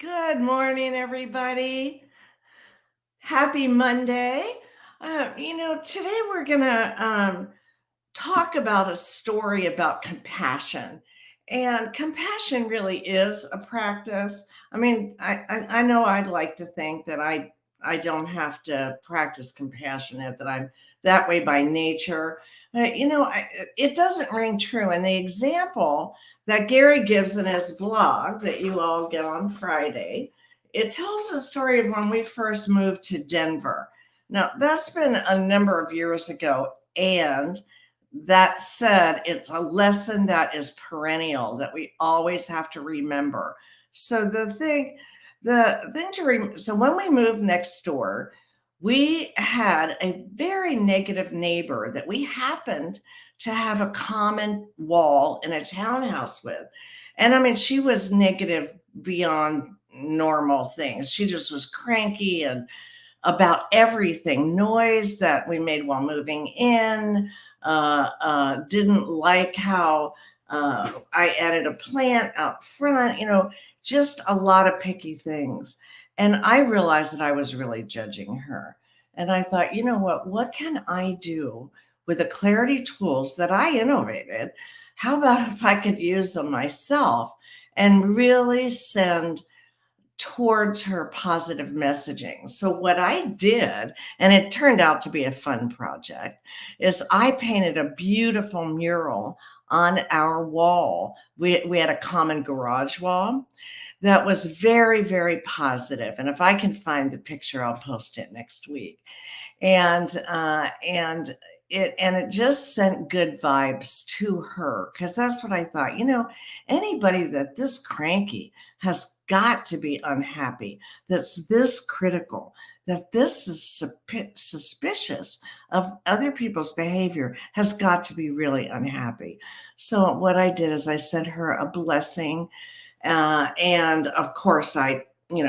Good morning, everybody. Happy Monday. Today we're going to talk about a story about compassion. And compassion really is a practice. I know I'd like to think that I don't have to practice compassionate, that I'm that way by nature. It doesn't ring true. And the example that Gary gives in his blog that you all get on Friday, it tells the story of when we first moved to Denver. Now, that's been a number of years ago. And that said, it's a lesson that is perennial that we always have to remember. So so when we moved next door, we had a very negative neighbor that we happened to have a common wall in a townhouse with. And I mean, she was negative beyond normal things. She just was cranky and about everything, noise that we made while moving in, didn't like how I added a plant out front, just a lot of picky things. And I realized that I was really judging her. And I thought, you know what can I do with the clarity tools that I innovated? How about if I could use them myself and really send towards her positive messaging? So what I did, and it turned out to be a fun project, is I painted a beautiful mural on our wall. We had a common garage wall that was very, very positive. And if I can find the picture, I'll post it next week. And it just sent good vibes to her, because that's what I thought. Anybody that this cranky has got to be unhappy, that's this critical, that this is suspicious of other people's behavior, has got to be really unhappy. So what I did is I sent her a blessing, and of course I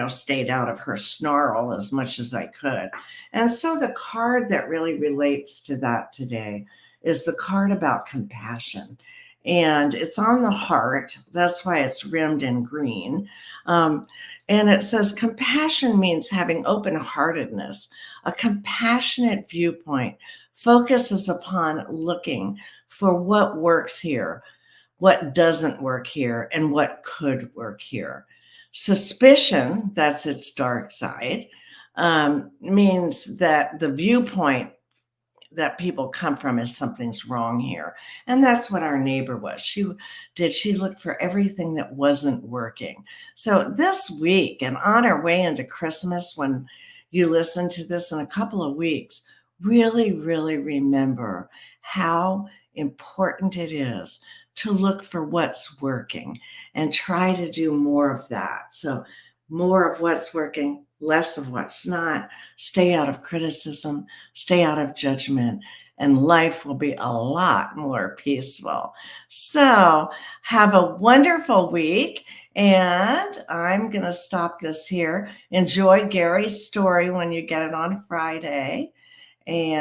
stayed out of her snarl as much as I could. And so the card that really relates to that today is the card about compassion. And it's on the heart. That's why it's rimmed in green. Um, and it says compassion means having open heartedness. A compassionate viewpoint focuses upon looking for what works here, what doesn't work here, and what could work here. Suspicion, that's its dark side, means that the viewpoint that people come from is something's wrong here. And that's what our neighbor was. She looked for everything that wasn't working. So this week, and on our way into Christmas, when you listen to this in a couple of weeks, really, really remember how important it is to look for what's working and try to do more of that. So more of what's working, less of what's not. Stay out of criticism, stay out of judgment, and life will be a lot more peaceful. So have a wonderful week. And I'm going to stop this here. Enjoy Gary's story when you get it on Friday. And